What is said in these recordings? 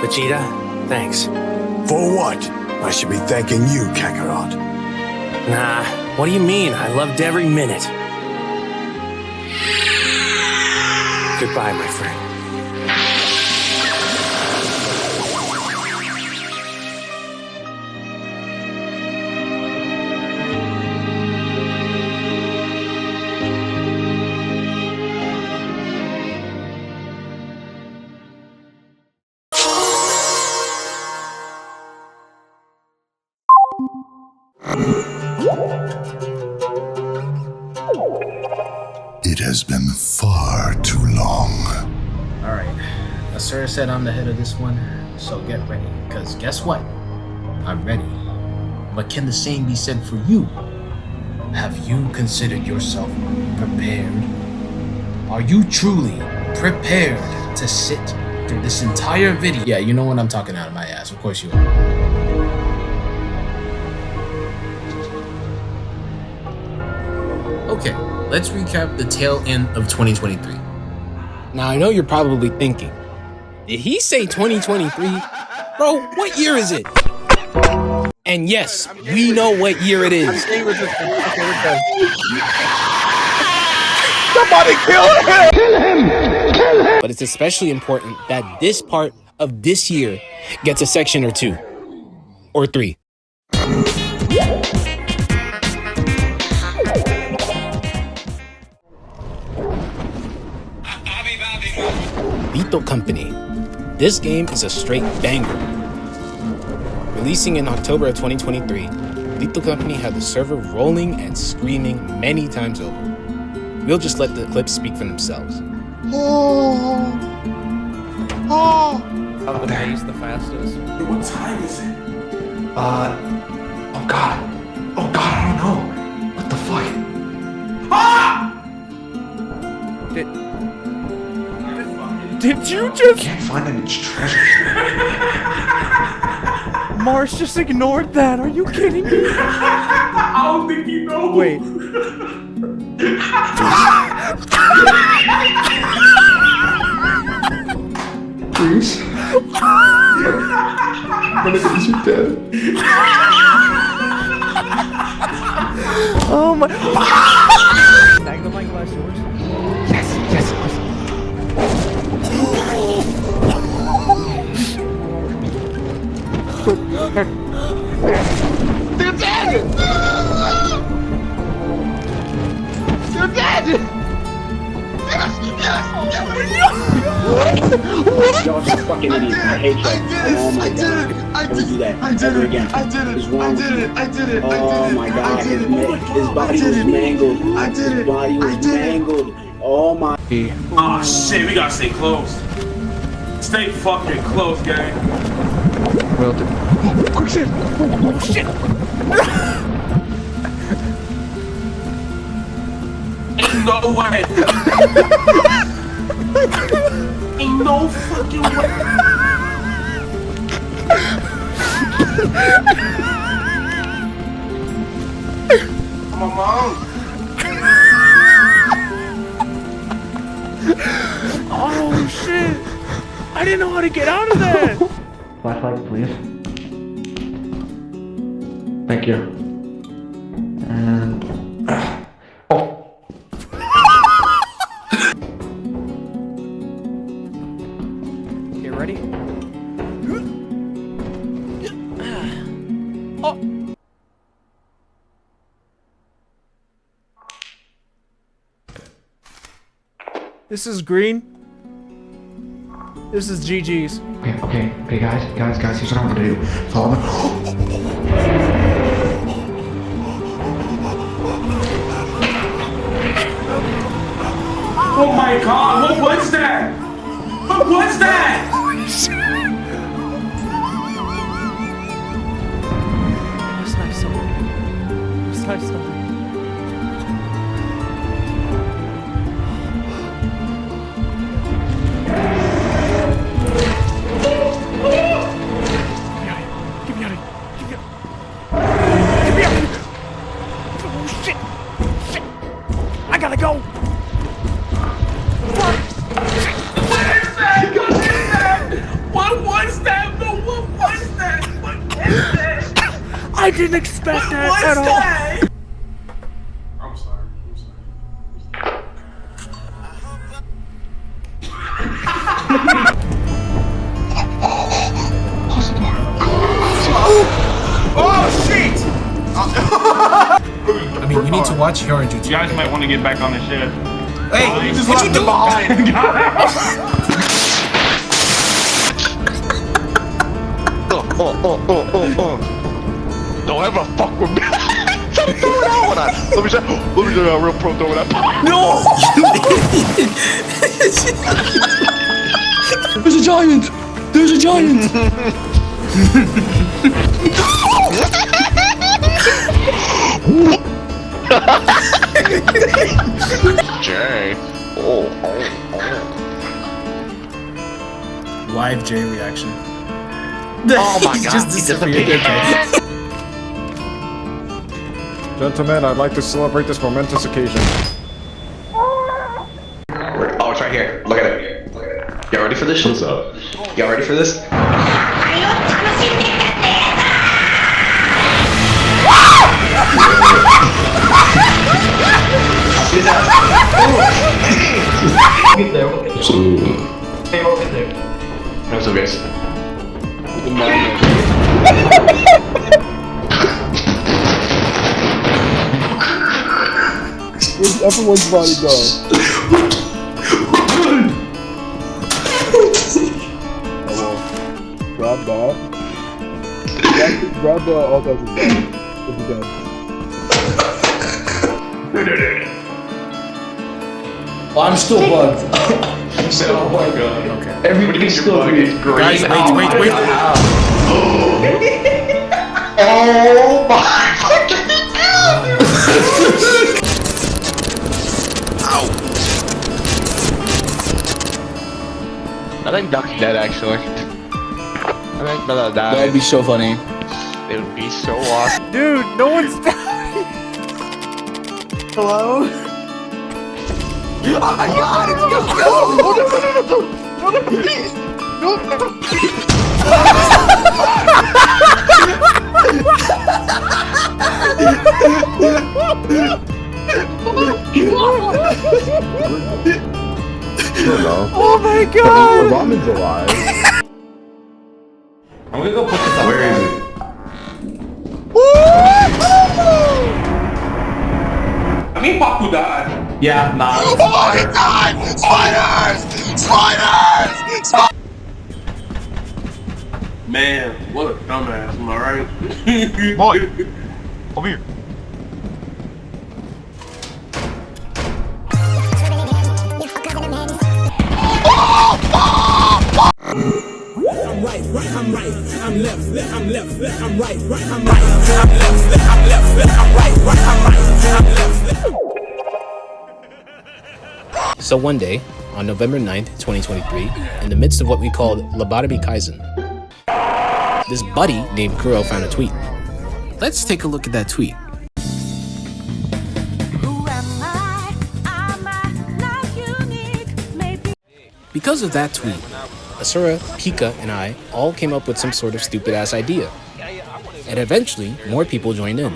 Vegeta, thanks. For what? I should be thanking you, Kakarot. Nah, what do you mean? I loved every minute. Goodbye, my friend. It has been far too long. Alright, Asura said I'm the head of this one, so get ready, because guess what? I'm ready. But can the same be said for you? Have you considered yourself prepared? Are you truly prepared to sit through this entire video? Yeah, you know what I'm talking out of my ass, of course you are. Okay, let's recap the tail end of 2023. Now, I know you're probably thinking, did he say 2023? Bro, what year is it? And yes, we know what year it is. Somebody kill him! Kill him! Kill him! But it's especially important that this part of this year gets a section or 2. Or 3. Lethal Company. This game is a straight banger. Releasing in October of 2023, Lethal Company had the server rolling and screaming many times over. We'll just let the clips speak for themselves. Out the base the fastest. What time is it? Oh god, I don't know. What the fuck? Did you just... Can't find any treasure. Mars just ignored that. Are you kidding me? I don't think you know. Wait. Please. One of these are dead. Oh my... Snag the mic last yours? Yes. They're dead! They're dead! Y'all just fucking idiots. I hate y'all. Oh my god. Never do that. Ever again. It's wrong with you. Oh my god. His body was mangled. His body was mangled. Oh my. Oh shit, we gotta stay close. Stay fucking close, gang. Will do. Quick save! Oh shit! Ain't no way. Ain't no fucking way. My mom. Oh shit! I didn't know how to get out of that! Flashlight, please. Thank you. And... oh! Okay, ready? Oh! This is green. This is GG's. Okay, guys, here's what I'm gonna do. Follow me. Oh my god, what was that? What was that? That's nice something. That's nice something. I gotta go! What was that? I didn't expect that at all. I'm sorry. Oh shit! I mean, you need to watch Hyunjutsu. You guys might want to get back on the ship. Hey, you just left him behind. Don't ever fuck with me. Throw that one on. Let me show you how real pro throw that. No! There's a giant! There's a giant! Jay. Live J reaction. Oh my He god. just disappeared. Okay. Gentlemen, I'd like to celebrate this momentous occasion. Oh, it's right here. Look at it. Y'all ready for this? What's up? Y'all ready for this? What's up, guys? Where'd everyone's body go? Grab that. Grab the all types of stuff. If you can. Oh, I'm still bugged. Oh my god. Okay. Everything's still Is green. Guys, wait. Oh my fucking god! I think Duck's dead actually. I think Bella died. That'd be so funny. It would be so awesome. Dude, no one's dying. Hello? Oh my god, it's no, Oh my god! Ramen's alive. I'm gonna go put this up. Where is it? I mean, Paku died. Yeah, nah. oh my god! Spiders! Spiders! Man, what a dumbass, am I right? Boy, come here. So one day, on November 9th, 2023, in the midst of what we called Lobotomy Kaizen, this buddy named Kuro found a tweet. Let's take a look at that tweet. Because of that tweet, Asura, Pika, and I all came up with some sort of stupid-ass idea. And eventually, more people joined in.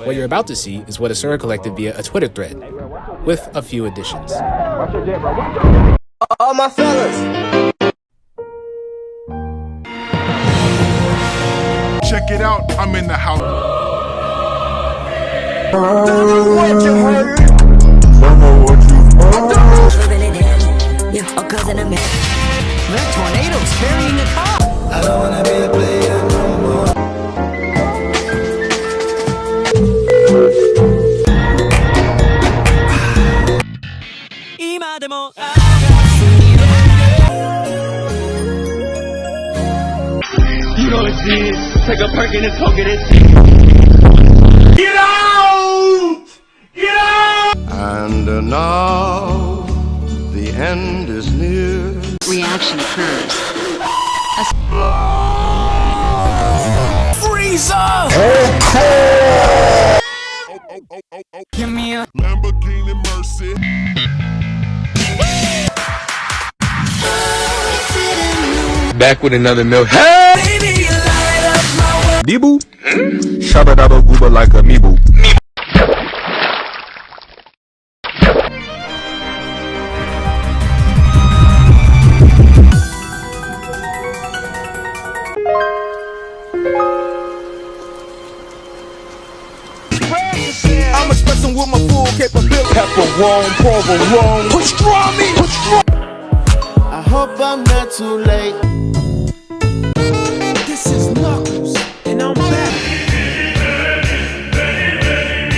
What you're about to see is what Asura collected via a Twitter thread, with a few additions. All my fellas. Check it out, I'm in the house. Tornadoes carrying a car. I don't wanna be a player no more. You know it's this. Take a perk and it's poking it. Get out! Get out! And now the end is near. Reaction occurs. Freezer! Give me a Lamborghini Mercy. Back with another milk. Hey! baby, you light up my world. Debu? Shabba dabba gooba like a meeble. I'm expressing with my full capability. Pepperoni, provolone. Pastrami, I hope I'm not too late. This is Knuckles, and I'm back.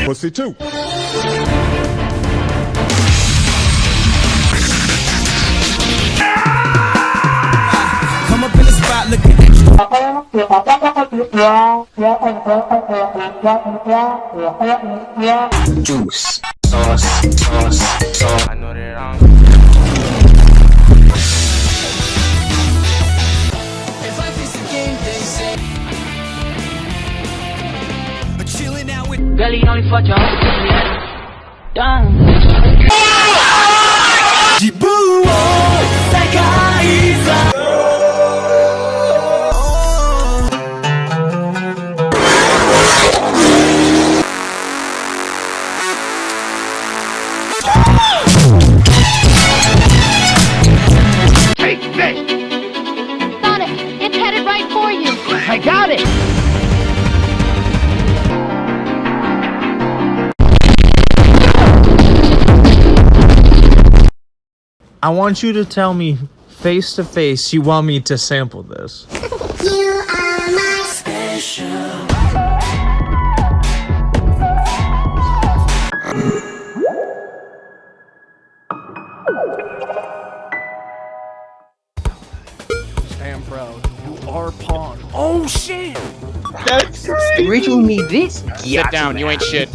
Pussy too. Come up in the spot looking Juice, sauce. I know that I'm. If life is a game, they say. But chilling out with Girl, you only fuck your own. Done. Jiboo, Sekaiza. Take this! Got it. It's headed right for you. I got it! I want you to tell me face to face you want me to sample this. You are my special. Damn, bro. You are pawn. Oh, shit! That's Rachel need this. Sit down, you ain't shit.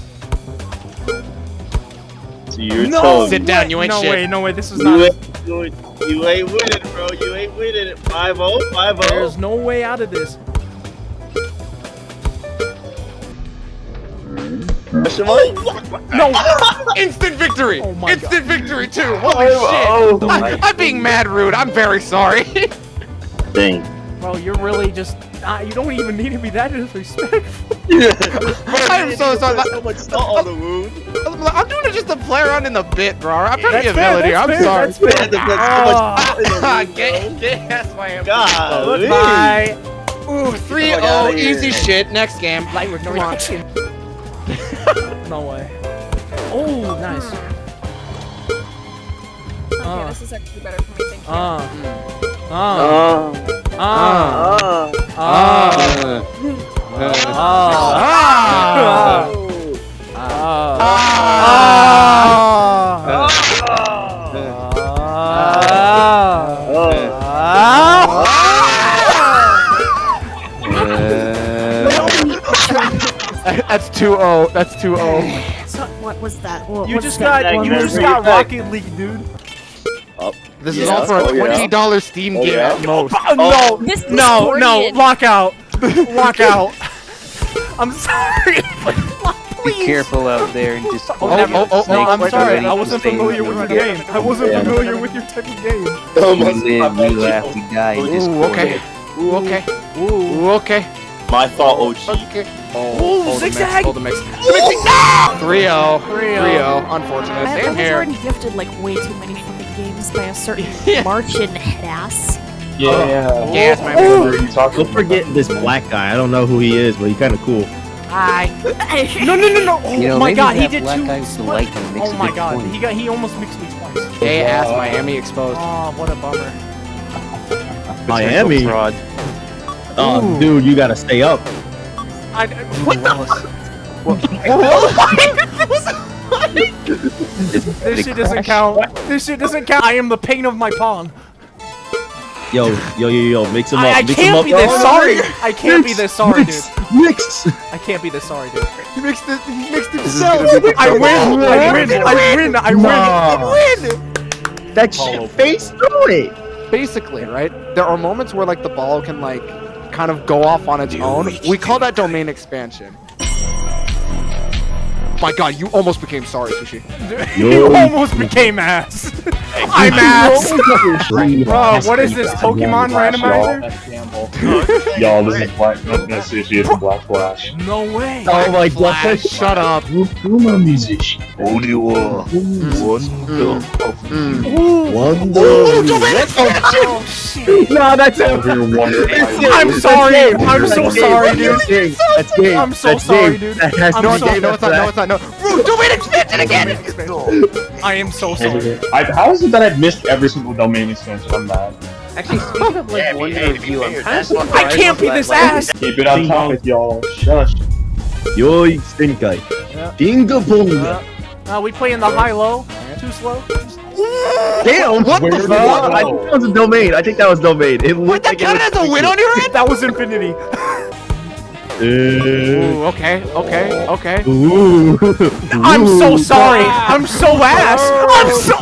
No! Sit down, you ain't no shit. Way, no way, this is not. You ain't winning, bro. You ain't winning. 5-0, 5-0. There's no way out of this. No! Instant victory! Oh my Instant victory, too! Holy shit! I'm being mad rude. I'm very sorry. Dang. Bro, you're really just. You don't even need to be that disrespectful. I'm so sorry. So much salt on the wound. I'm doing it just to play around in the bit, bro. I'm trying to That's be a villain here. I'm sorry. That's fair. Yes, I am. God. Goodbye. Ooh, 3-0, easy shit. Next game. Light with no reaction. No way. Oh, nice. Okay, this is actually better for me. Thank you. That's 2-0. That's 2-0. So, what was that? You just got Rocket League, dude. This is all for a $20 Steam game at most. No, This is no, Korean. lock out. Lock out. I'm sorry. Be careful out there and just. No, I'm sorry. I wasn't familiar with your game. I wasn't familiar with your type of game. We live, we laugh, we die. Ooh, okay. Ooh, okay. Ooh, okay. My fault, OG. Okay. Ooh, zigzag. Hold the mix. 3-0. 3-0. Unfortunate. I Same was here. already gifted like way too many fucking games by a certain Martian head ass. Yeah. Yes, my man. Don't forget this black guy. I don't know who he is, but he's kind of cool. Hi. No. Oh You know, my maybe god, he that did black two. guy who like him makes Oh a my good god, point. he almost mixed me twice. Gay ass Miami exposed. Oh, what a bummer. Miami. Fraud. Oh, dude, you gotta stay up. What the? This shit doesn't count. This shit doesn't count. I am the pain of my pawn. Yo, mix him up. I mix him can't up. be this Oh, sorry. mix, I can't be this sorry, mix, dude. Mix. I can't be this sorry, dude. He mixed himself. I win. I win. That shit face through it. Basically, right? There are moments where like the ball can like kind of go off on its own. We call that domain expansion. My God, you almost became sorry, Sushi. You almost became ass. I'm ass. Bro, what is this Pokemon randomizer? Y'all, this is Black. I'm gonna see if she is Black Flash. No way. Oh my God! Shut up. No, that's it. I'm sorry. I'm so sorry, dude. That's game. I'm so sorry, dude. That has I'm no so game. No, it's not. No, it's not. No. Domain expansion again. I am so sorry. How is it that I've missed every single domain expansion? I'm mad. Actually, speaking of like one review, I'm kind of surprised. I can't be this ass. Keep it on topic, y'all. Shush. Yo, stink guy. Dinga bonga. We playing the high-low. Too slow. Damn, what the fuck? I think that was a domain. I think that was domain. It looked like That has a win on your head? That was infinity. Ooh, okay. Ooh. I'm so sorry. I'm so ass. I'm so.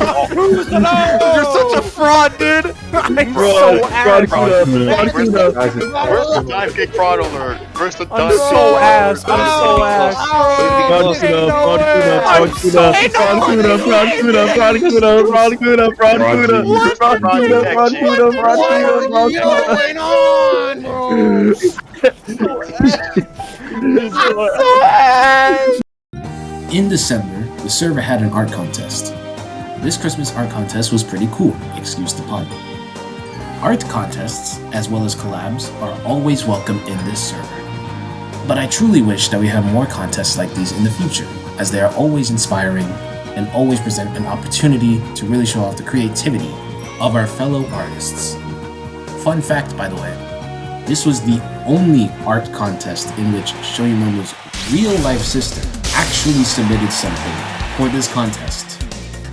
You're such a fraud, dude. I'm so ass. Where's the dive kick fraud alert? Where's the dive I'm so ass. I'm so ass. In December, the server had an art contest. This Christmas art contest was pretty cool, excuse the pun. Art contests, as well as collabs, are always welcome in this server. But I truly wish that we have more contests like these in the future, as they are always inspiring and always present an opportunity to really show off the creativity of our fellow artists. Fun fact, by the way, this was the only art contest in which Shoyumomo's real-life sister actually submitted something for this contest.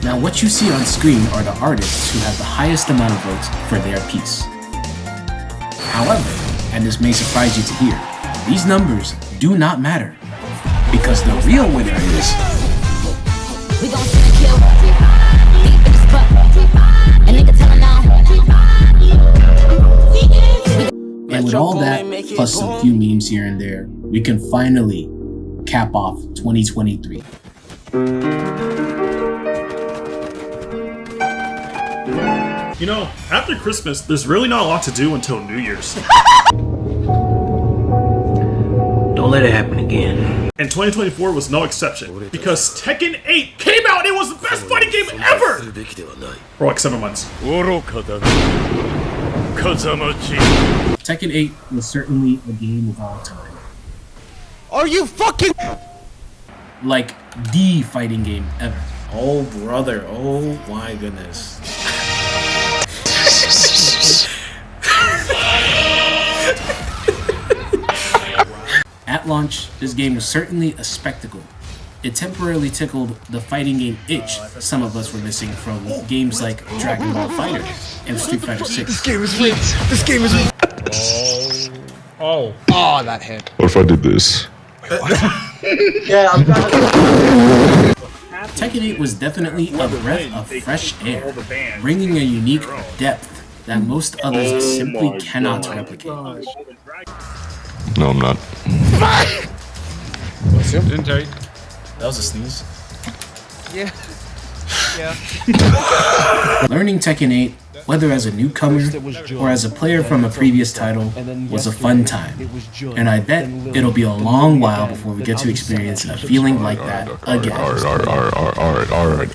Now what you see on screen are the artists who have the highest amount of votes for their piece. However, and this may surprise you to hear, these numbers do not matter, because the real winner is... And with all that, plus some few memes here and there, we can finally cap off 2023. You know, after Christmas, there's really not a lot to do until New Year's. Don't let it happen again. And 2024 was no exception, because Tekken 8 came out and it was the best fighting game ever! For like 7 months. Tekken 8 was certainly a game of all time. Are you fucking... Like, the fighting game ever. Oh, brother. Oh, my goodness. At launch, this game was certainly a spectacle. It temporarily tickled the fighting game itch some of us were missing from games like Dragon Ball Fighter and Street Fighter 6. This game is rigged. This game is rigged. Oh, that hit. What if I did this? Yeah, I'm trying to... Tekken 8 was definitely a breath of fresh air, bringing a unique depth that most others simply cannot replicate. No, I'm not. didn't tell you. That was a sneeze. Yeah. Learning Tekken 8, whether as a newcomer or as a player from a previous title, was a fun time. And I bet it'll be a long while before we get to experience a feeling like that again.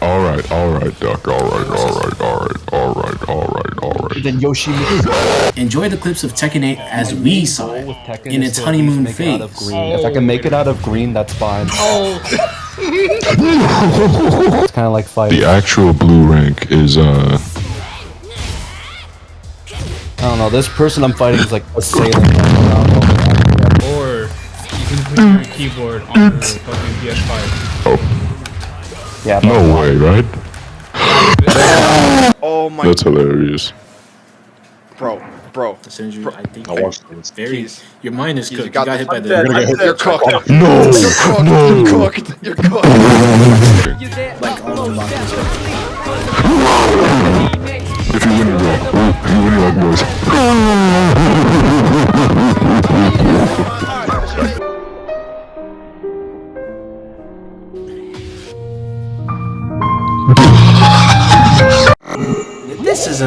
Alright, Duck. Alright. Then Yoshi. Enjoy the clips of Tekken 8 as we saw it in its honeymoon phase. If I can make it out of green, that's fine. It's kind of like fighting. The actual blue rank is I don't know. This person I'm fighting is like a sailor. Or you can put your keyboard on the fucking PS5. Yeah. no way, right? Oh my. That's hilarious. Bro. I think it's very. Your mind is cooked. You got hit by the. You're cooked. No. You're cooked. Like all the boxes. If you win it, bro. You win it like boys.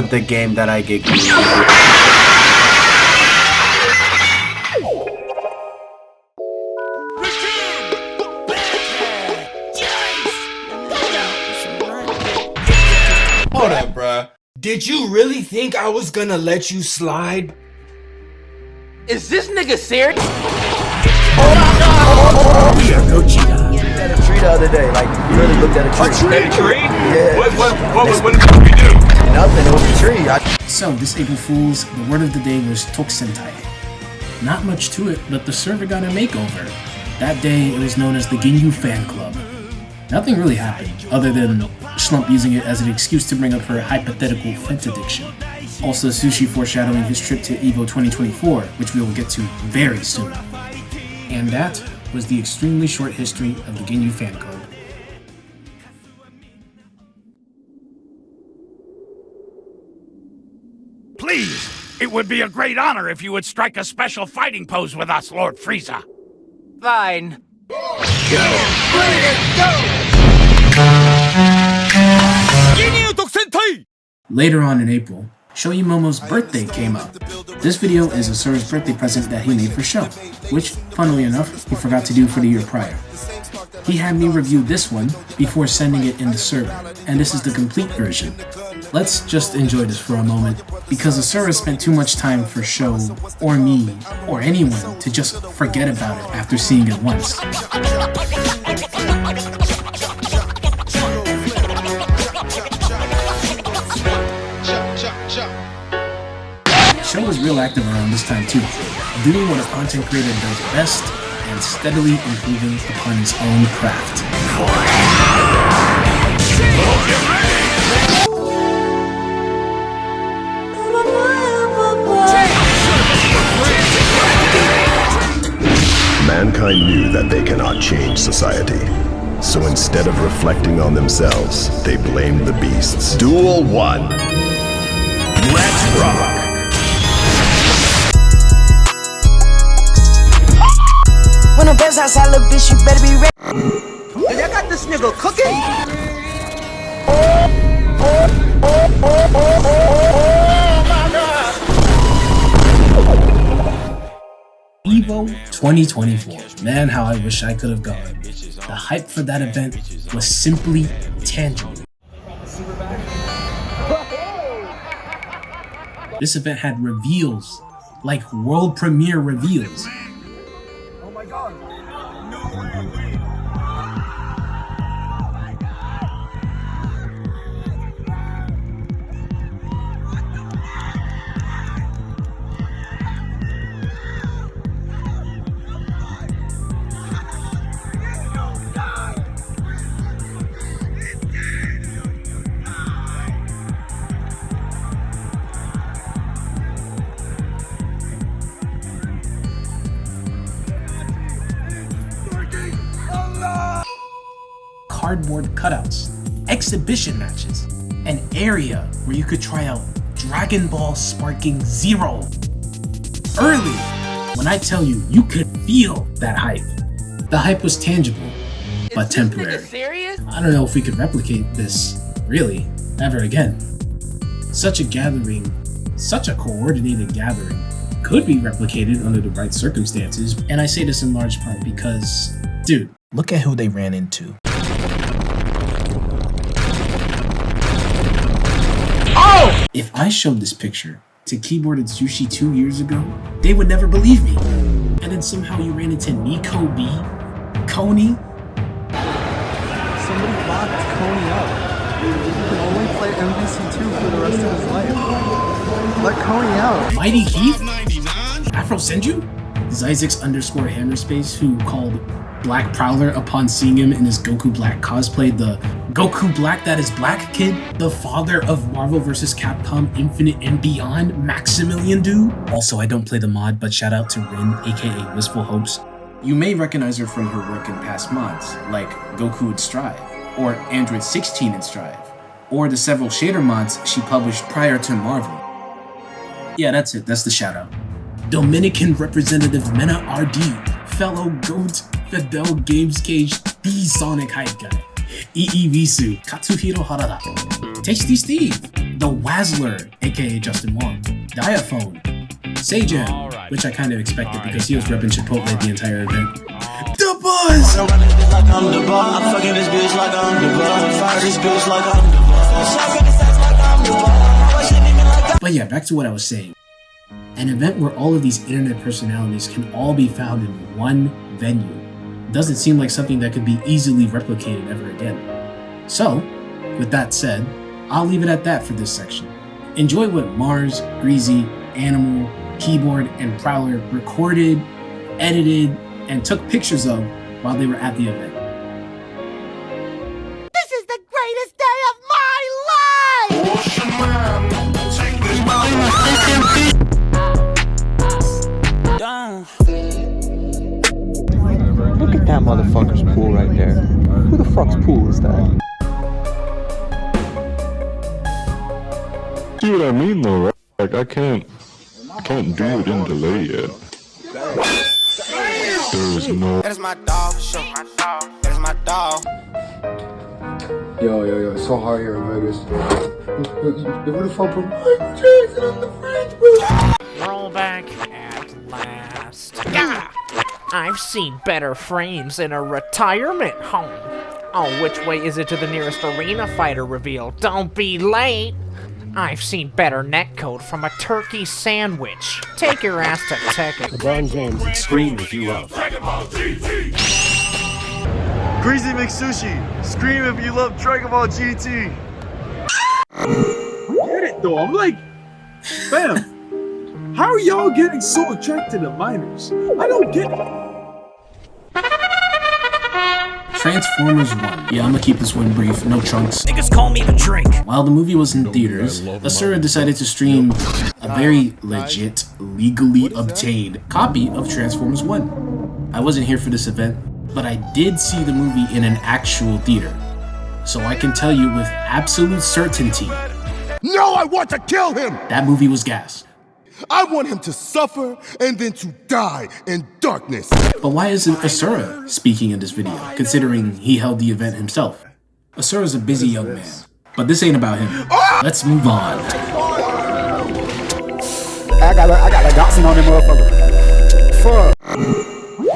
isn't the game that I get. Hold up, bruh. Did you really think I was gonna let you slide? Is this nigga serious? You looked at a tree the other day, like you really looked at a tree. A tree? Yeah. What did we do? Nothing, it was a tree. So, this April Fool's, the word of the day was Tokusentai. Not much to it, but the server got a makeover. That day, it was known as the Ginyu Fan Club. Nothing really happened, other than Schlump using it as an excuse to bring up her hypothetical Fent addiction. Also, Sushi foreshadowing his trip to EVO 2024, which we will get to very soon. And that was the extremely short history of the Ginyu Fan Club. Please, it would be a great honor if you would strike a special fighting pose with us, Lord Frieza. Fine. Later on in April, Shoei Momo's birthday came up. This video is Asura's birthday present that he made for Sho, which, funnily enough, he forgot to do for the year prior. He had me review this one before sending it in the server, and this is the complete version. Let's just enjoy this for a moment, because Asura spent too much time for Sho, or me, or anyone to just forget about it after seeing it once. Sho was real active around this time too, doing what a content creator does best and steadily improving upon his own craft. Mankind knew that they cannot change society. So instead of reflecting on themselves, they blamed the beasts. Duel 1. Let's rock! When the best outside, little bitch, you better be ready. Y'all got this nigga cooking? EVO 2024. Man, how I wish I could have gone. The hype for that event was simply tangible. This event had reveals, like world premiere reveals. Oh my god. Cardboard cutouts, exhibition matches, an area where you could try out Dragon Ball Sparking Zero. Early, when I tell you, you could feel that hype. The hype was tangible, but temporary. I don't know if we could replicate this, really, ever again. Such a gathering, such a coordinated gathering, could be replicated under the right circumstances, and I say this in large part because, dude, look at who they ran into. Oh! If I showed this picture to Keyboarded Sushi 2 years ago, they would never believe me. And then somehow you ran into Nico B, Coney. Somebody locked Coney up. He can only play MVC2 for the rest of his life. Let Coney out. Mighty Heath? Afro Senju? Zyzix _ Hammerspace, who called Black Prowler upon seeing him in his Goku Black cosplay the Goku Black That Is Black kid, the father of Marvel vs. Capcom Infinite and Beyond, Maximilian Dude. Also, I don't play the mod, but shout out to Rin, aka Wistful Hopes. You may recognize her from her work in past mods, like Goku and Strive, or Android 16 and Strive, or the several shader mods she published prior to Marvel. Yeah, that's it, that's the shout out. Dominican representative Mena RD, fellow GOAT, Fidel Games Cage, the Sonic Hype Guy, EEVisu, Katsuhiro Harada, Tasty Steve, The Wazzler, aka Justin Wong, Diaphone, Sajam, which I kind of expected because he was repping Chipotle the entire event. The Buzz! But yeah, back to what I was saying. An event where all of these internet personalities can all be found in one venue doesn't seem like something that could be easily replicated ever again. So, with that said, I'll leave it at that for this section. Enjoy what Mars, Greasy, Animal, Keyboard, and Prowler recorded, edited, and took pictures of while they were at the event. This is the greatest day of my life! Look at that motherfucker's pool right there. Who the fuck's pool is that? See what I mean though, right? Like I can't do it in delay yet. There is no. That is my dog, for sure. That is my dog. Yo, it's so hot here in Vegas. Who the fuck put Michael Jackson on the fridge, bro? Roll back at last. Gah! I've seen better frames in a retirement home. Oh, which way is it to the nearest arena fighter reveal? Don't be late. I've seen better netcode from a turkey sandwich. Take your ass to Tekken. LeBron James, scream if you love. Greasy McSushi, scream if you love Dragon Ball GT. Get it though, I'm like, fam, how are y'all getting so attracted to minors? I don't get it. Transformers 1. Yeah, I'm gonna keep this one brief, no trunks. Niggas call me the drink. While the movie was in theaters, Asura decided to stream a very legit, legally obtained copy of Transformers 1. I wasn't here for this event, but I did see the movie in an actual theater. So I can tell you with absolute certainty, No, I want to kill him! that movie was gas. I want him to suffer and then to die in darkness. But why isn't Asura speaking in this video, considering he held the event himself? Asura's a busy young man, but this ain't about him. Let's move on. I got a Dotson on him, motherfucker. Fuck.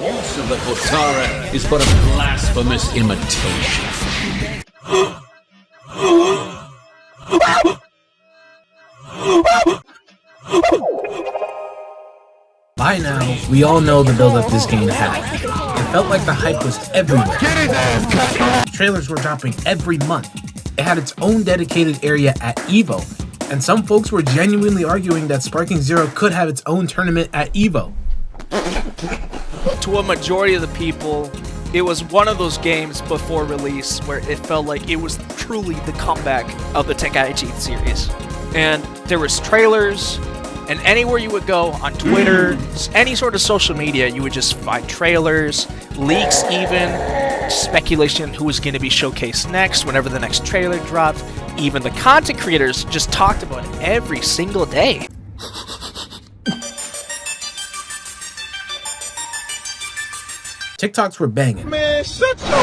Use of the Kotara is but a blasphemous imitation. By now, we all know the build-up this game had. It felt like the hype was everywhere. Trailers were dropping every month. It had its own dedicated area at EVO, and some folks were genuinely arguing that Sparking Zero could have its own tournament at EVO. To a majority of the people, it was one of those games before release where it felt like it was truly the comeback of the Tenkaichi series. And there was trailers, and anywhere you would go, on Twitter, any sort of social media, you would just find trailers, leaks even, speculation on who was going to be showcased next, whenever the next trailer dropped. Even the content creators just talked about it every single day. TikToks were banging. Man, shut your...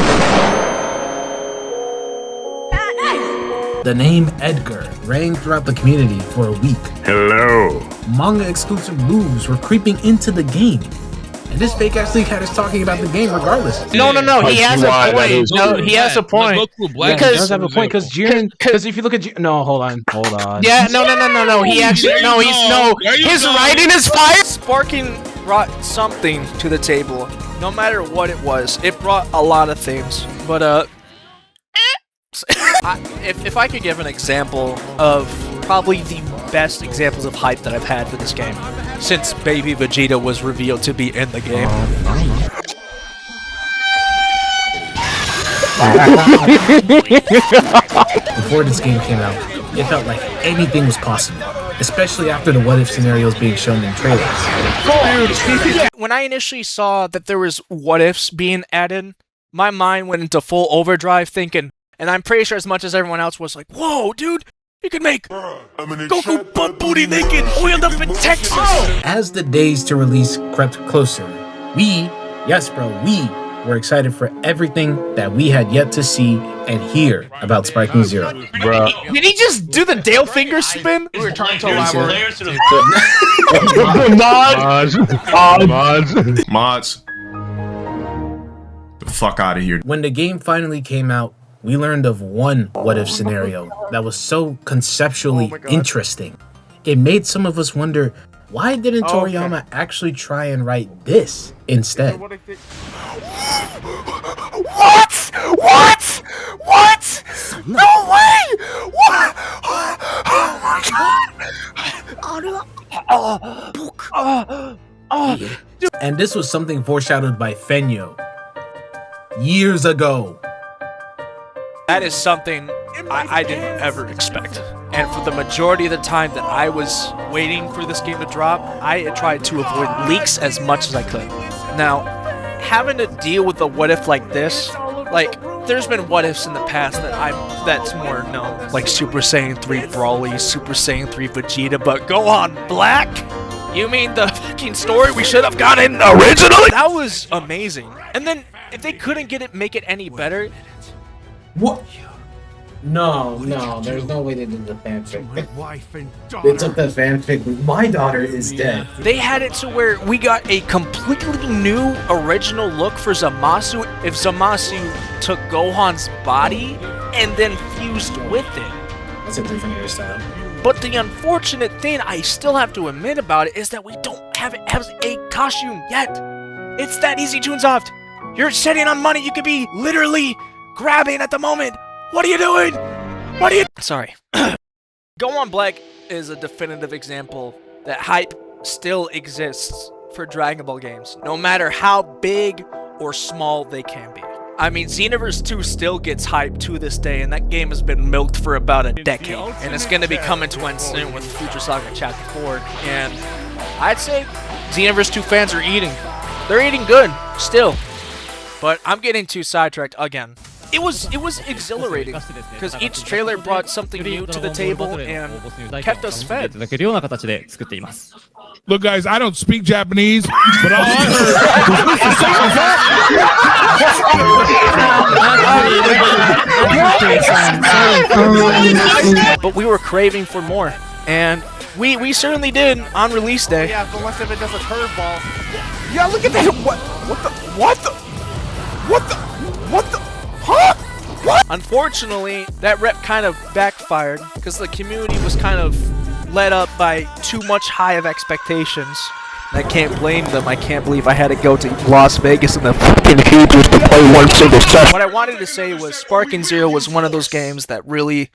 The name Edgar rang throughout the community for a week. Hello. Manga exclusive moves were creeping into the game. And this fake ass leak had us talking about the game regardless. No, he has a point. No, he has a point. Because he does have a point, because Jiren, because if you look at Jiren, no, hold on. Yeah, no. He actually, his writing is fire. Sparking brought something to the table, no matter what it was. It brought a lot of things, but if I could give an example of probably the best examples of hype that I've had for this game since Baby Vegeta was revealed to be in the game. Before this game came out, it felt like anything was possible, especially after the what if scenarios being shown in trailers. When I initially saw that there was what ifs being added, my mind went into full overdrive thinking, and I'm pretty sure as much as everyone else was like, whoa, dude, you can make Goku butt booty naked, oiled up in Texas! As the days to release crept closer, we were excited for everything that we had yet to see and hear about Sparking Zero. Bro. Did he just do the Dale finger spin? We were trying to elaborate. Mods. The fuck out of here. When the game finally came out, we learned of one what-if scenario that was so conceptually interesting. It made some of us wonder, why didn't Toriyama actually try and write this instead? What? No way! What? Oh my god! And this was something foreshadowed by Fenyo years ago. That is something I didn't ever expect. And for the majority of the time that I was waiting for this game to drop, I tried to avoid leaks as much as I could. Now, having to deal with a what if like this, like, there's been what ifs in the past that's more known, like Super Saiyan 3 Broly, Super Saiyan 3 Vegeta, but Gohan Black? You mean the fucking story we should have gotten originally? That was amazing. And then, if they couldn't make it any better... What? No, there's no way they did the fanfic. They took the fanfic. My daughter is dead. They had it to where we got a completely new original look for Zamasu if Zamasu took Gohan's body and then fused with it. That's a different hairstyle. But the unfortunate thing I still have to admit about it is that we don't have it as a costume yet. It's that easy, Toonsoft. You're sitting on money you could be literally grabbing at the moment. What are you doing? What are you... Sorry. Gohan Black is a definitive example that hype still exists for Dragon Ball games, no matter how big or small they can be. I mean, Xenoverse 2 still gets hype to this day, and that game has been milked for about a decade. And it's going to be coming to end soon with Future Saga Chapter 4. And I'd say Xenoverse 2 fans are eating. They're eating good, still. But I'm getting too sidetracked again. It was exhilarating, because each trailer brought something new to the table and kept us fed. Look, guys, I don't speak Japanese, but all I heard... But we were craving for more, and we certainly did on release day. Yeah, unless if it does a curveball. Yeah, look at that! What the? Huh? What? Unfortunately, that rep kind of backfired because the community was kind of led up by too much high of expectations. I can't blame them. I can't believe I had to go to Las Vegas in the fucking heat just to play one single session. What I wanted to say was Sparking Zero was one of those games that really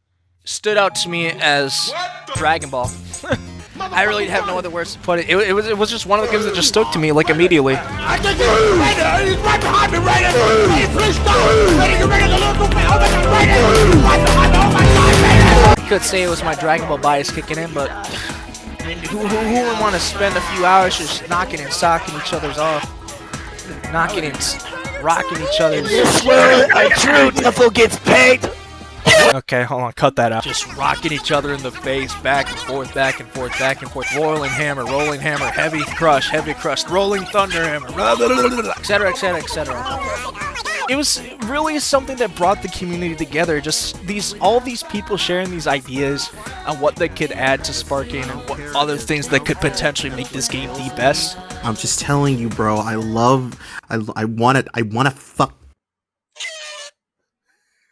stood out to me as Dragon Ball. I really have no other words to put it. It was just one of the games that just stuck to me like immediately. I could say it was my Dragon Ball bias kicking in, but I mean, who would want to spend a few hours just knocking and socking each other's off, knocking and rocking each other's? This where a true devil gets paid. Okay, hold on, cut that out. Just rocking each other in the face, back and forth, back and forth, back and forth. Rolling hammer, heavy crush, rolling thunder hammer, etc., etc., etc. It was really something that brought the community together. Just all these people sharing these ideas on what they could add to Sparking and what other things that could potentially make this game the best. I'm just telling you, bro. I want to fuck.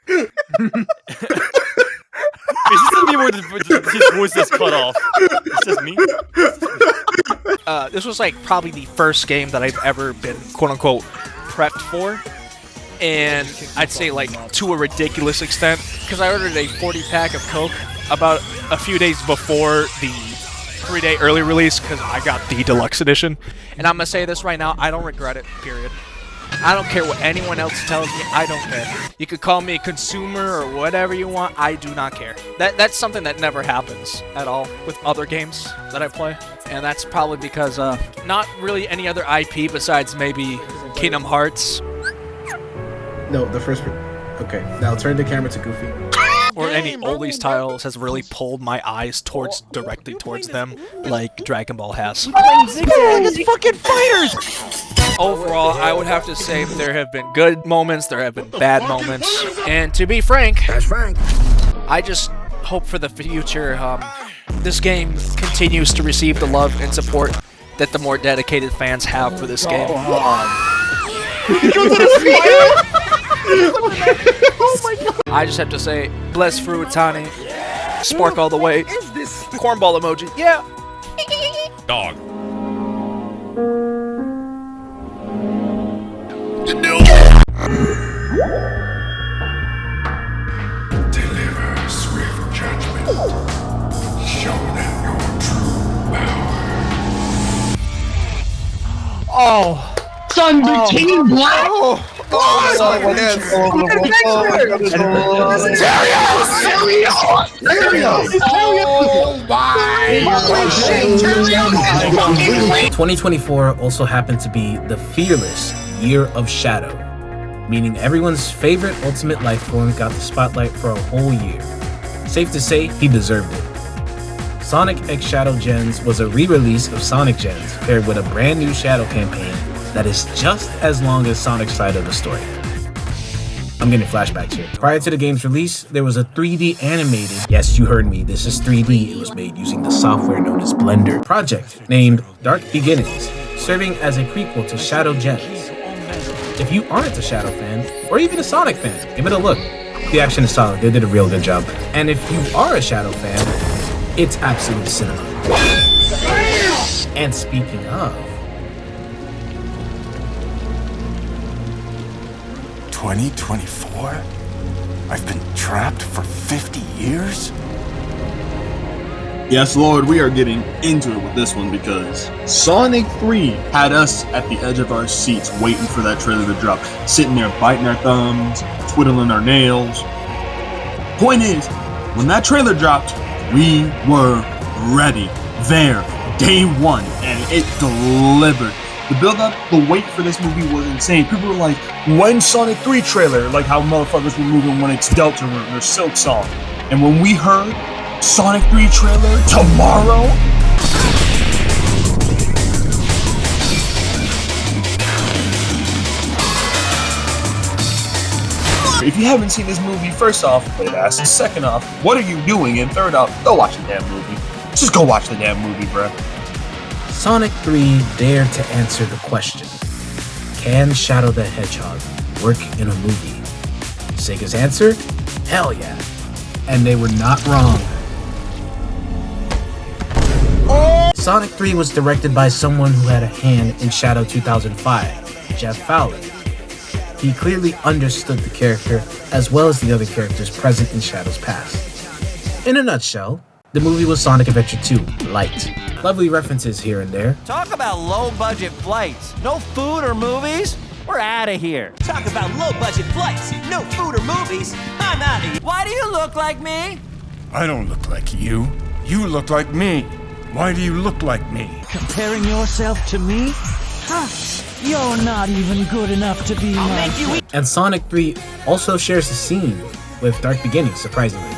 Is this me where his voice is cut off? It's just me? This was like probably the first game that I've ever been quote-unquote prepped for. And I'd say like to a ridiculous extent, because I ordered a 40-pack of Coke about a few days before the 3-day early release because I got the deluxe edition. And I'm going to say this right now, I don't regret it, period. I don't care what anyone else tells me, I don't care. You could call me a consumer or whatever you want, I do not care. That's something that never happens at all with other games that I play. And that's probably because not really any other IP besides maybe Kingdom Hearts. No, the first one. Okay, now turn the camera to Goofy. Or any oldies titles has really pulled my eyes directly towards them, like Dragon Ball has. It's fucking fighters! Overall, I would have to say there have been good moments, there have been bad moments, and to be frank, I just hope for the future this game continues to receive the love and support that the more dedicated fans have for this game. I just have to say, bless Fruitani, Spark all the way, cornball emoji, yeah. Dog. Deliver swift judgment. Show them your true power. Oh. Son, the team black! Oh 2024 also happened to be the fearless Year of Shadow, meaning everyone's favorite ultimate life form got the spotlight for a whole year. Safe to say, he deserved it. Sonic X Shadow Gens was a re-release of Sonic Gens paired with a brand new Shadow campaign that is just as long as Sonic's side of the story. I'm getting flashbacks here. Prior to the game's release, there was a 3D animated, yes you heard me, this is 3D, it was made using the software known as Blender, project named Dark Beginnings, serving as a prequel to Shadow Gens. If you aren't a Shadow fan, or even a Sonic fan, give it a look. The action is solid, they did a real good job. And if you are a Shadow fan, it's absolute cinema. And speaking of, 2024? I've been trapped for 50 years? Yes, Lord, we are getting into it with this one because Sonic 3 had us at the edge of our seats waiting for that trailer to drop, sitting there biting our thumbs, twiddling our nails. Point is, when that trailer dropped, we were ready, there, day one, and it delivered. The build-up, the wait for this movie was insane. People were like, when Sonic 3 trailer? Like how motherfuckers were moving when it's Deltarune or Silk Song. And when we heard Sonic 3 trailer tomorrow, if you haven't seen this movie, first off, play ass. And second off, what are you doing? And third off, go watch the damn movie. Just go watch the damn movie, bruh. Sonic 3 dared to answer the question, can Shadow the Hedgehog work in a movie? Sega's answer? Hell yeah. And they were not wrong. Sonic 3 was directed by someone who had a hand in Shadow 2005, Jeff Fowler. He clearly understood the character as well as the other characters present in Shadow's past. In a nutshell, the movie was Sonic Adventure 2 Light. Lovely references here and there. Talk about low-budget flights. No food or movies? We're out of here. Talk about low-budget flights. No food or movies? I'm out of here. Why do you look like me? I don't look like you. You look like me. Why do you look like me? Comparing yourself to me? Huh. You're not even good enough to be my friend. And Sonic 3 also shares a scene with Dark Beginnings, surprisingly.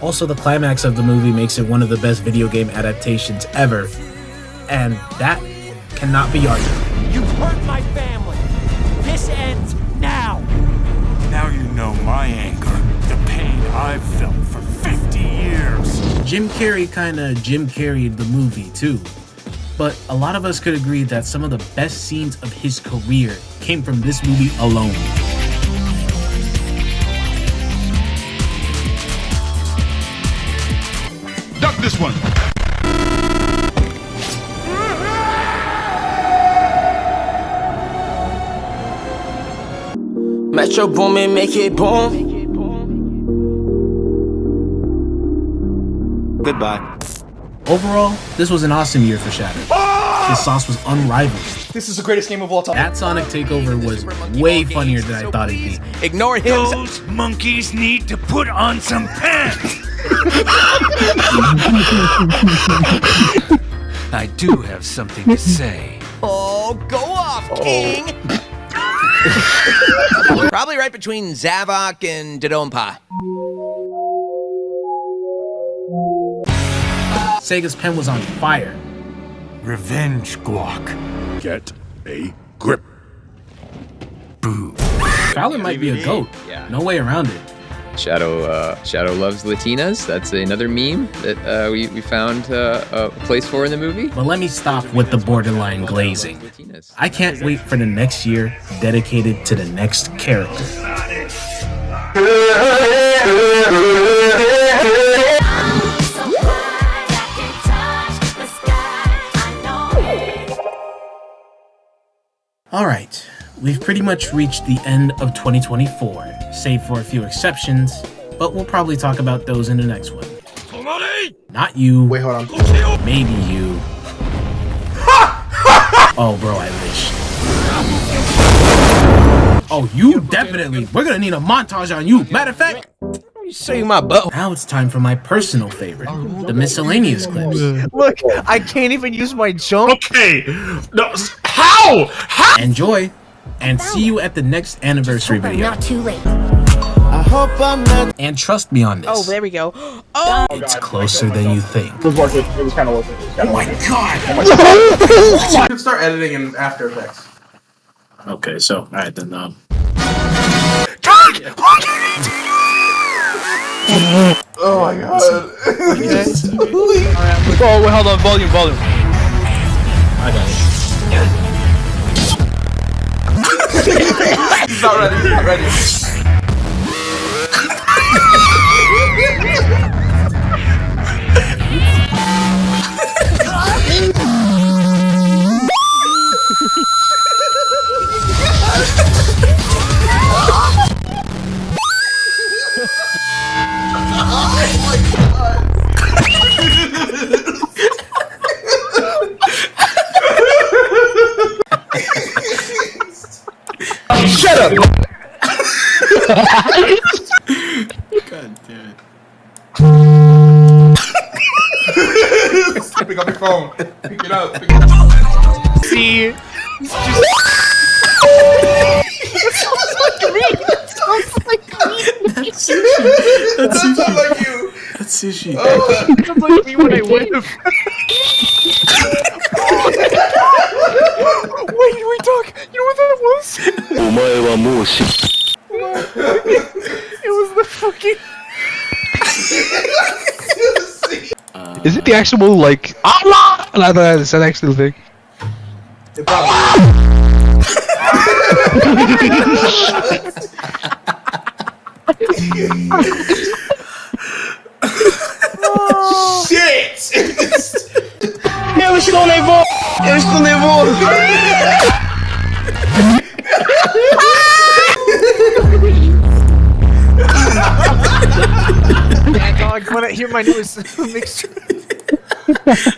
Also, the climax of the movie makes it one of the best video game adaptations ever, and that cannot be argued. You've hurt my family. This ends now. Now you know my anger, the pain I've felt for 50 years. Jim Carrey kinda Jim Carrey'd the movie too, but a lot of us could agree that some of the best scenes of his career came from this movie alone. Duck this one. Metro Boomin, make it boom. Goodbye. Overall, this was an awesome year for Shadow. His sauce was unrivaled. This is the greatest game of all time. That Sonic takeover was way funnier than I thought it'd be. Ignore him. Those monkeys need to put on some pants. I do have something to say. Oh, go off, King. Probably right between Zavok and Dodonpa. Sega's pen was on fire. Revenge, Guac. Get a grip. Prowler might be a goat. Yeah. No way around it. Shadow loves Latinas. That's another meme that we found a place for in the movie. But let me stop with the borderline glazing. I can't wait for the next year dedicated to the next character. Alright, we've pretty much reached the end of 2024, save for a few exceptions, but we'll probably talk about those in the next one. Not you. Wait, hold on. Maybe you. Oh, bro, I wish. Oh, you definitely. We're gonna need a montage on you. Matter of fact, you say my butt. Now it's time for my personal favorite, the miscellaneous clips. Look, I can't even use my jump. Okay. No, how? How? Enjoy, and see you at the next anniversary video. Not too late. I hope I'm not. And trust me on this. Oh, there we go. Oh, it's closer than you think. It was worth it. It was kind of worth it. Oh my god! You can start editing in After Effects. Okay, so alright then. Oh my god. Oh, wait, hold on. Volume. I got it. He's not ready. Shut up! God damn it. Pick up your phone. Pick it up. See? That's sushi. That's sushi. Sounds like you. That's sushi. Sounds like me when I whiff. Wait, did we talk? You know what that was? It was the fucking... Is it the actual, like... Allah! Is that actual thing? It probably Shit! Eu estou nervoso! Eu estou nervoso! Dog, you wanna hear my newest mixture?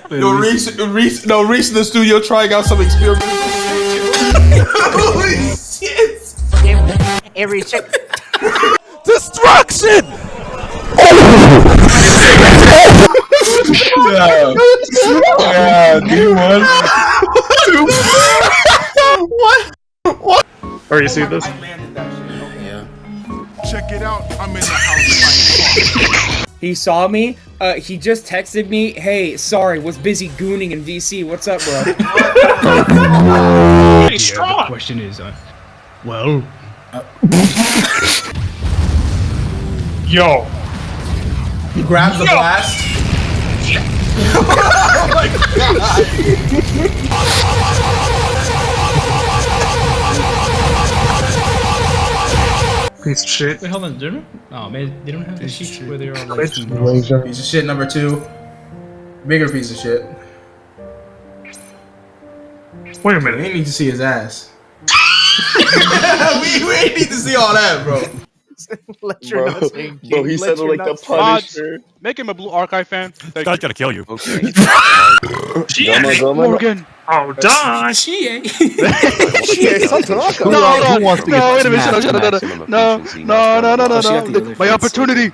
Reese in the studio trying out some experiments. Holy shit! every check. Destruction! Do you want? What? Are you seeing this? Check it out. I'm in the house. He saw me. He just texted me, "Hey, sorry, was busy gooning in VC. What's up, bro?" The question is, well, yo, he grabs the blast. Oh my god! Piece of shit. Wait, hold on, didn't? Oh man, they don't have the sheets where they are like. Piece of shit number 2. Bigger piece of shit. Wait a minute. We need to see his ass. we ain't need to see all that, bro. Bro, he said like the Punisher. Make him a Blue Archive fan. Guy's gonna kill you. Okay. Morgan. Oh, Don. She ain't. Who wants to get wait a minute, no, my opportunity.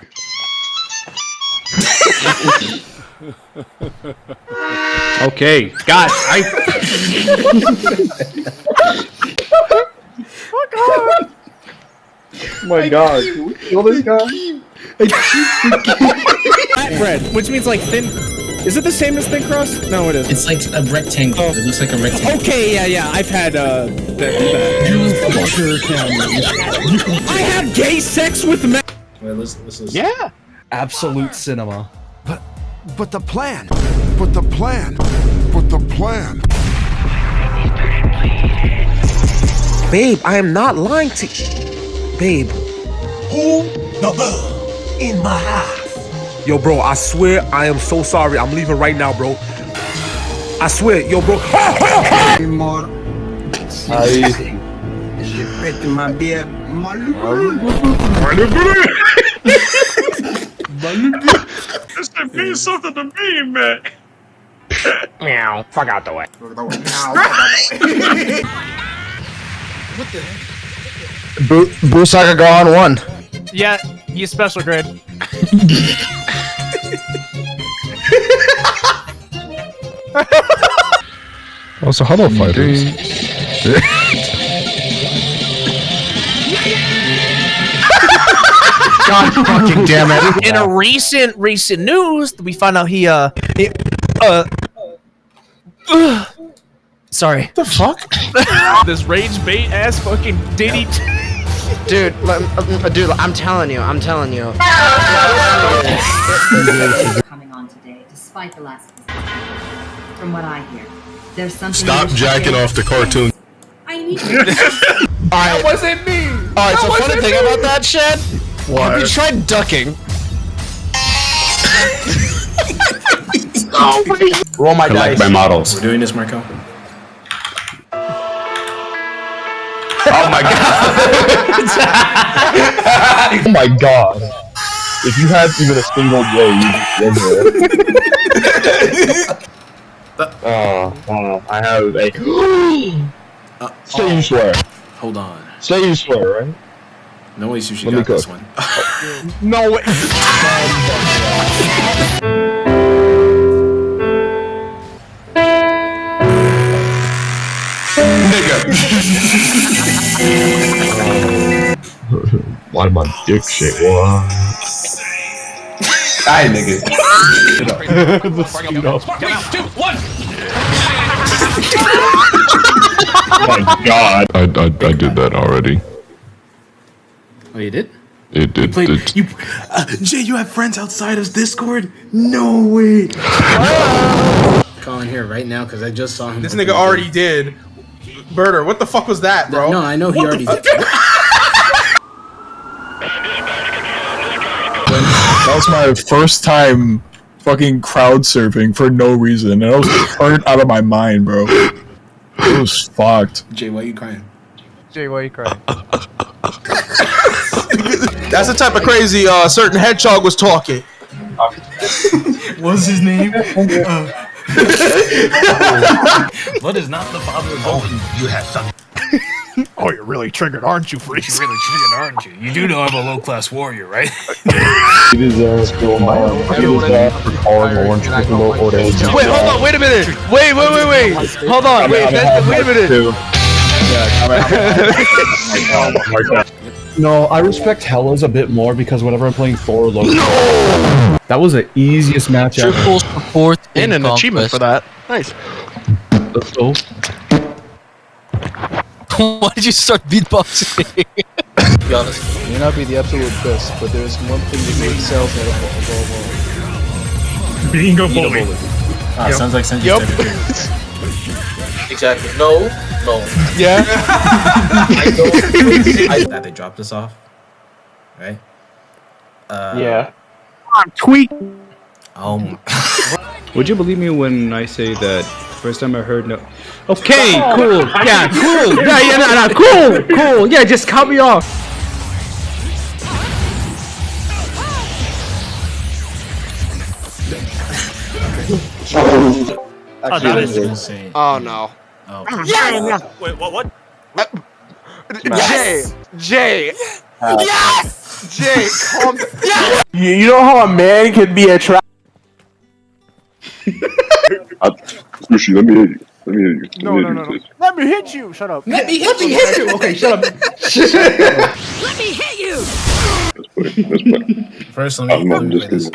Okay, guys, Fuck off. Oh my god, can we kill this guy? Flatbread, which means like thin. Is it the same as Thick Cross? No, it isn't. It's like a rectangle. Oh. It looks like a rectangle. Okay, yeah. I've had that. I have gay sex with men. Wait, let's Yeah. Absolute cinema. But the plan. But the plan. But the plan. Babe, I am not lying to you. Babe. Who the in my house? Yo, bro, I swear I am so sorry. I'm leaving right now, bro. I swear, yo, bro. This should mean something to me, man. Meow. Fuck out the way. What the heck? Bruce, I could go on one. Yeah, you special grade. Oh, so Hollow Fighters. God fucking damn it. In a recent news, we found out he sorry. The fuck? This rage bait ass fucking Diddy. Dude, I'm telling you. Coming on today, despite the last visit. From what I hear, there's something. Stop jacking off the cartoon. I need to. That wasn't me. All right, so funny thing about that, Shed. Have you tried ducking? Roll my Collect dice. my models. We're doing this, Marco. Oh my god. Oh my god. If you had even a single J, you'd just get here. Oh, I have a. Say you swear. Hold on. Say you swear, right? No way, Sushi Let me got this cook. one. No way. Why my dick shit? What? Aye, nigga. Oh my god. I did that already. Oh, you did? It did. Jay, you have friends outside of Discord? No way. Calling here right now because I just saw him. This nigga already did. Birder, what the fuck was that, bro? No, I know he already did. That was my first time fucking crowd surfing for no reason, and I was turned out of my mind, bro. It was fucked. Jay, why are you crying? Jay, why are you crying? That's the type of crazy certain hedgehog was talking. What's his name? What is not the father of all? You have son. Oh, you're really triggered, aren't you, freak? You're really triggered, aren't you? You do know I'm a low-class warrior, right? It is still my orange piccolo or Wait, hold on. Wait a minute. Wait. Hold on. Wait a minute. No, I respect Hellas a bit more because whenever I'm playing Thor Loki, that was the easiest match ever. Triple support And an achievement for that. Nice. Let's go. Why did you start beatboxing? Be honest. You may not be the absolute best, but there's one thing that makes sales above all. Being a bully. Sounds like Senju's type of character. Exactly. No. Yeah. That they dropped us off, right? Yeah. I'm tweet. Oh my. Would you believe me when I say that first time I heard no? Okay, cool. Yeah, cool. Yeah, cool. Yeah, just cut me off. Oh no. Oh. Yes! Wait, what? Jay. Yes! Jay, calm down. Yes! You know how a man can be attracted? Sushi, let me hit you. No. Let me hit you. Shut up. Let me hit you. Okay, shut up. Let me hit you. First, let me replay this.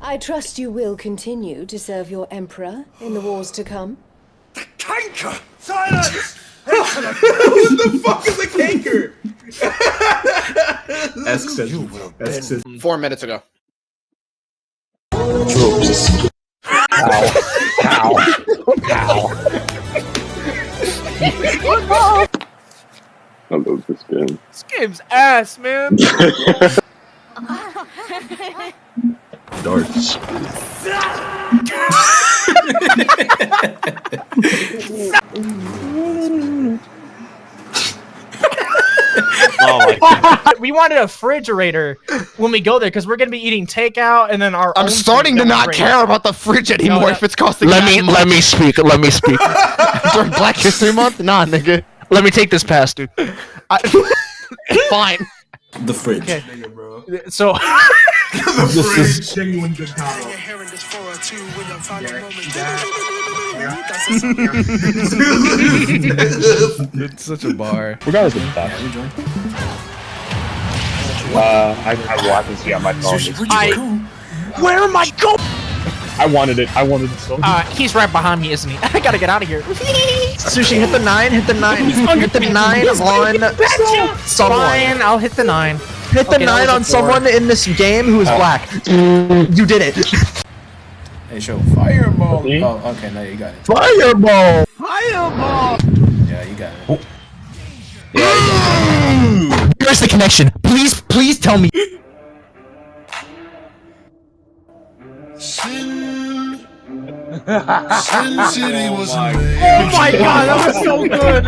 I trust you will continue to serve your emperor in the wars to come. Kanker! Silence! What the fuck is a canker? Esk says 4 minutes ago. I love this game. This game's ass, man. Darts. Oh my God. We wanted a refrigerator when we go there because we're gonna be eating takeout and then our. I'm starting to not care about the fridge anymore if it's costing. Let me speak. During Black History Month? Nah, nigga. Let me take this pass, dude. Fine. The fridge. Okay. So. The fridge. Genuine good combo. It's such a bar. Regardless of that. I watched and see on my phone. Where am I going? I wanted it so much. He's right behind me, isn't he? I gotta get out of here. Sushi, hit the 9. Hit the 9 on someone. Fine, I'll hit the 9. Hit the 9 on someone in this game who is black. You did it. Hey, show fireball. Oh, okay, no, you got it. Fireball. Yeah, you got it. Where's the connection? Please tell me. Sin City was amazing. Oh my God, that was so good.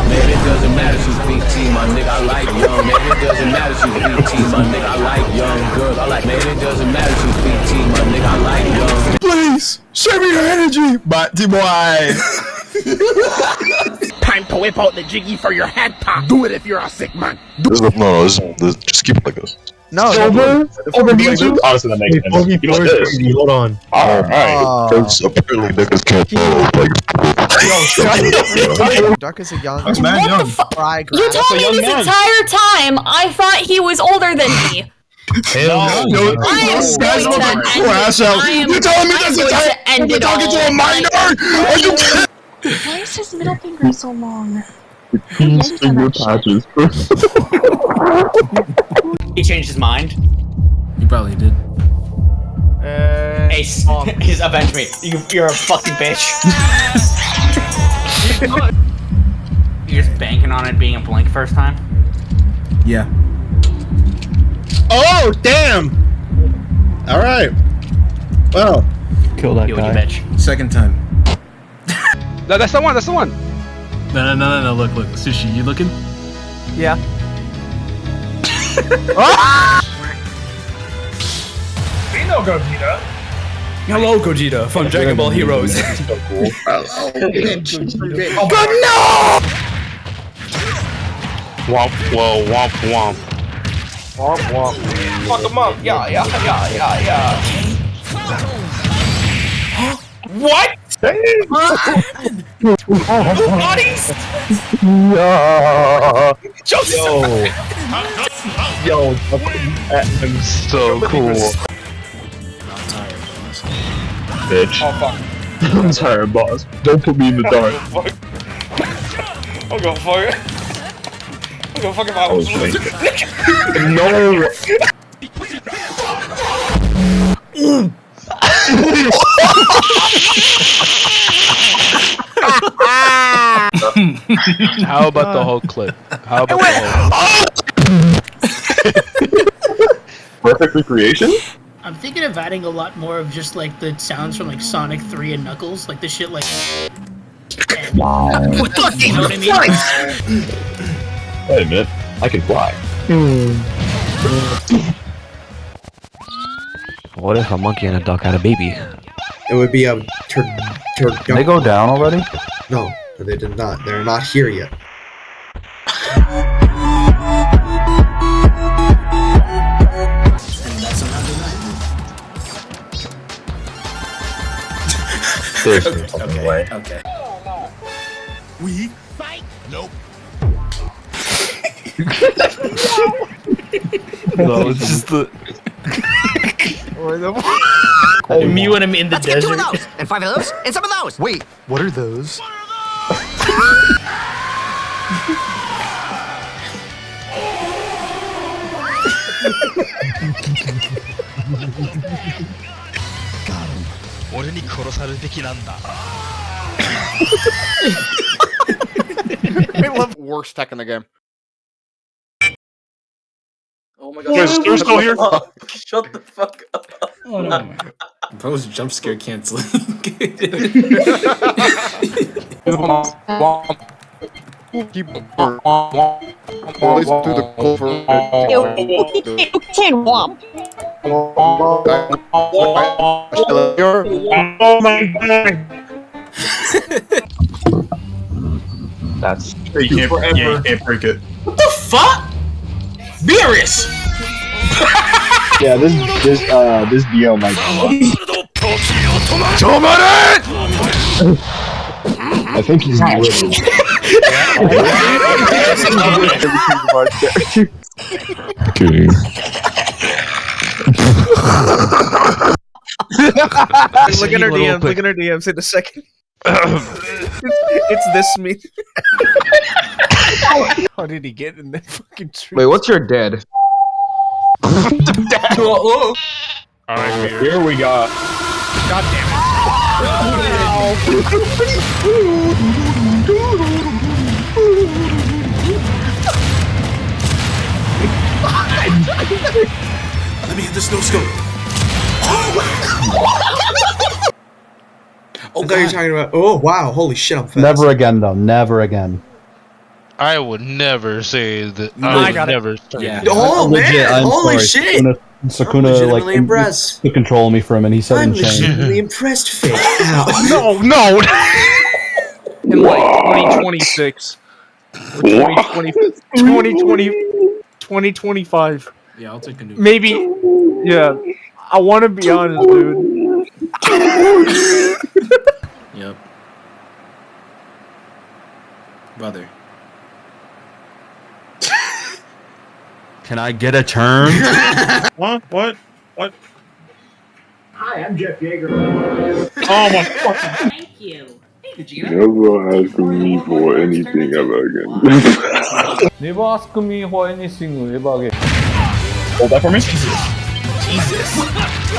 Maybe it doesn't matter if she's BT, my nigga, I like young. Maybe it doesn't matter if she's BT, my nigga, I like young girls. I like, maybe it doesn't matter if she's BT, my nigga, I like young. Please, show me your energy, Batty boy. Time to whip out the jiggy for your head pop. Do it if you're a sick man. Just keep it like this. No, over music. Honestly, that makes sense. You know what this? Hold on. Alright. Because apparently niggas can't Duck is a young. That's mad young. You told me this entire time I thought he was older than me. Hell no. I am going to end it. You told me this entire time. We're talking to a minor. Are you kidding? Why is his middle finger so long? Finger patches. He changed his mind. You probably did. Ace, he's avenge me. You're a fucking bitch. You're just banking on it being a blink first time? Yeah. Oh, damn! Alright. Well. Kill that guy. Bitch. Second time. That's the one. That's the one. No. Look. Sushi, you looking? Yeah. We know Gogeta. Hello, Gogeta from Dragon Ball Heroes. But no! Womp, whoa, womp, womp. Womp, womp. Fuck him up. Yeah. What? Bodies? Yeah. Joseph! Yo, I'm so cool. Bitch. Oh, fuck. I'm tired, boss. Don't put me in the dark. I'm going for it. I'm going fucking violence. No! How about the whole clip? How about the whole Perfect recreation? I'm thinking of adding a lot more of just like the sounds from like Sonic 3 and Knuckles, like the shit like. Wow. What the fuck? You know what I mean? Wait a minute, I can fly. What if a monkey and a duck had a baby? It would be a They go down already? No, they did not. They're not here yet. There's something away. Okay. We fight. Nope. No, it's just the. Me when I'm in the desert. 2 of those, and 5 of those, and some of those. Wait, what are those? I love worst tech in the game. Oh my god. You're still here? Shut the fuck up. Oh no. That was jump scare canceling. Always do the cover. That's you can't break it. What the fuck? Beerus! Yeah, this Dio might I think he's glittered. Kidding. Look at her DMs. Look at her DMs in a second. It's this me. How did he get in that fucking tree? Wait, what's your dead? Alright, here we go. God damn Let me hit the snow scope. Oh god, you're talking about. Oh wow, holy shit, I'm fast. Never again, though. Never again. I would never say that. I got never. Yeah. Oh man, Legit, I'm holy sorry. shit! Sakuna legitimately like impressed. to control me for a minute. He said I'm insane. legitimately impressed, Fake. Ow. No. In like 2026. Or 2025. Yeah, I'll take a new. Maybe. Yeah. I want to be honest, dude. Yep. Brother. Can I get a turn? What? Hi, I'm Jeff Yeager. Oh my fucking. Thank you. Never ask me for anything ever again. Never ask me for anything ever again. Hold that for me. Jesus.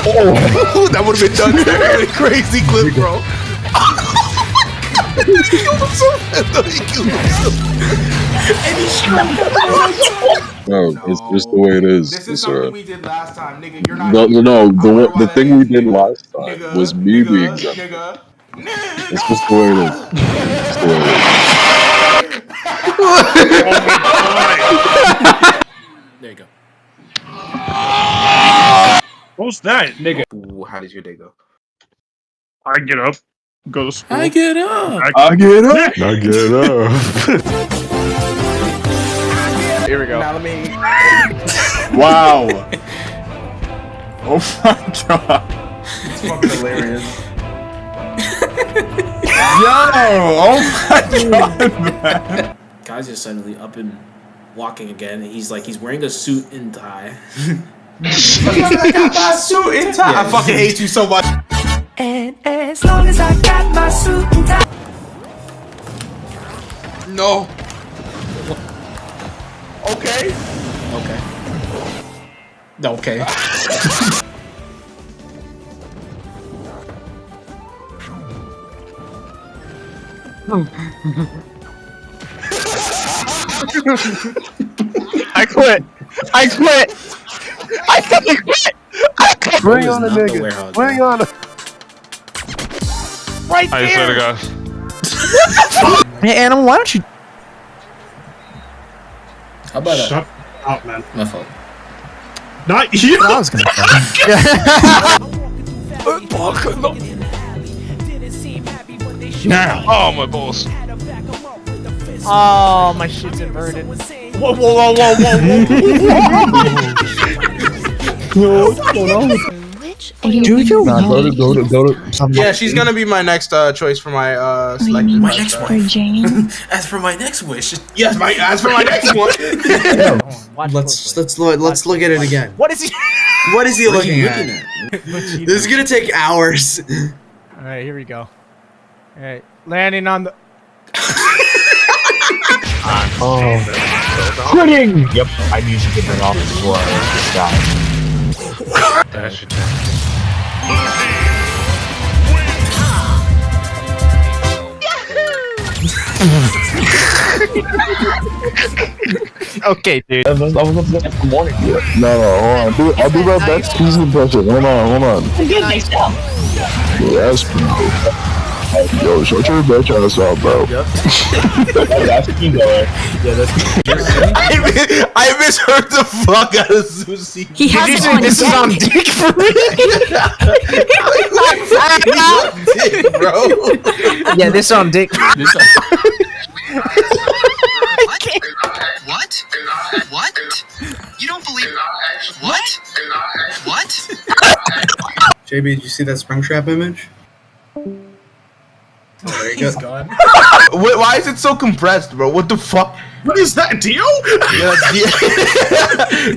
Oh, that would have been done. Really crazy clip, bro. He killed himself. He killed himself. And he shot. No, it's just the way it is. This is something we did last time, nigga. You're not. No. The thing we did last time was me being exempt. It's just the way it is. It's the way it is. There you go. What's that, nigga? Ooh, how does your day go? I get up, go to school. I get up. I get up. I get up. Here we go. Now let me. Wow. Oh my god. It's fucking hilarious. Yo! Oh my god, man. Guy's just suddenly up and walking again. And he's wearing a suit and tie. I got my suit and tie. I fucking hate you so much. And as long as I got my suit and tie. No. Okay. Okay. I quit. Bring on the nigga. Bring on the. Right there. I swear to God. Hey, Animal, why don't you? How about Shut up, man. My fault. Not you. I was gonna. Now. Oh my balls. Oh, my shit's inverted. Whoa. What's going on? Which Do you Nah, go to. Yeah, she's gonna be my next choice for my selected. My next wife. Jane. As for my next wish, Yes, as for my next one. Let's look at it again. What is he? What is he looking at? This is gonna take hours. All right, here we go. All right, landing on the. Quitting! Yep, I need to get that off before this guy. That's your turn. Okay, dude. I was up there this morning. No, hold on. I'll do my best cheese impression. Hold on. Yes, bro. Yo, shut your bitch ass up, bro. That's Kingo. Yeah, that's I misheard the fuck out of Susie. He has it on This is on dick for me. Dick, bro. Yeah, this on dick. What? You don't believe... What? JB, did you see that Springtrap image? Oh, there you go. He's gone. Why is it so compressed, bro? What the fuck? What is that, Dio?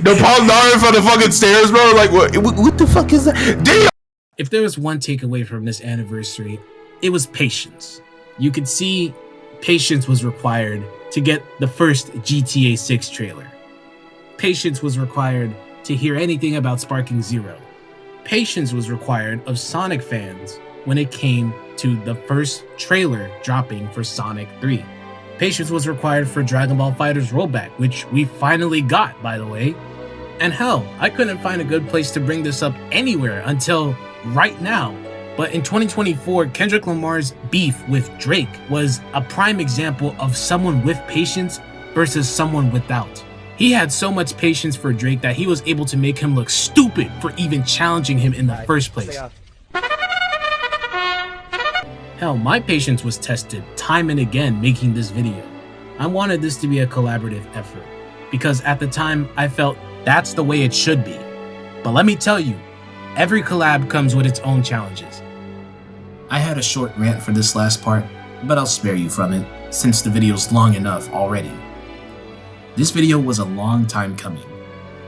The Paul Naruto on the fucking stairs, bro. Like, what the fuck is that? Dio! if there was one takeaway from this anniversary, it was patience. You could see patience was required to get the first GTA 6 trailer. Patience was required to hear anything about Sparking Zero. Patience was required of Sonic fans when it came to the first trailer dropping for Sonic 3. Patience was required for Dragon Ball FighterZ rollback, which we finally got, by the way. And hell, I couldn't find a good place to bring this up anywhere until right now. But in 2024, Kendrick Lamar's beef with Drake was a prime example of someone with patience versus someone without. He had so much patience for Drake that he was able to make him look stupid for even challenging him in the first place. Hell, my patience was tested time and again making this video. I wanted this to be a collaborative effort because at the time I felt that's the way it should be. But let me tell you, every collab comes with its own challenges. I had a short rant for this last part, but I'll spare you from it since the video's long enough already. This video was a long time coming,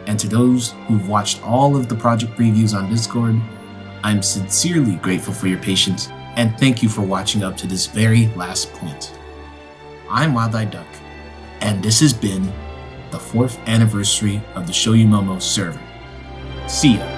and to those who've watched all of the project previews on Discord, I'm sincerely grateful for your patience and thank you for watching up to this very last point. I'm Wild Eyed Duck, and this has been the 4th anniversary of the Show You Momo server. See ya.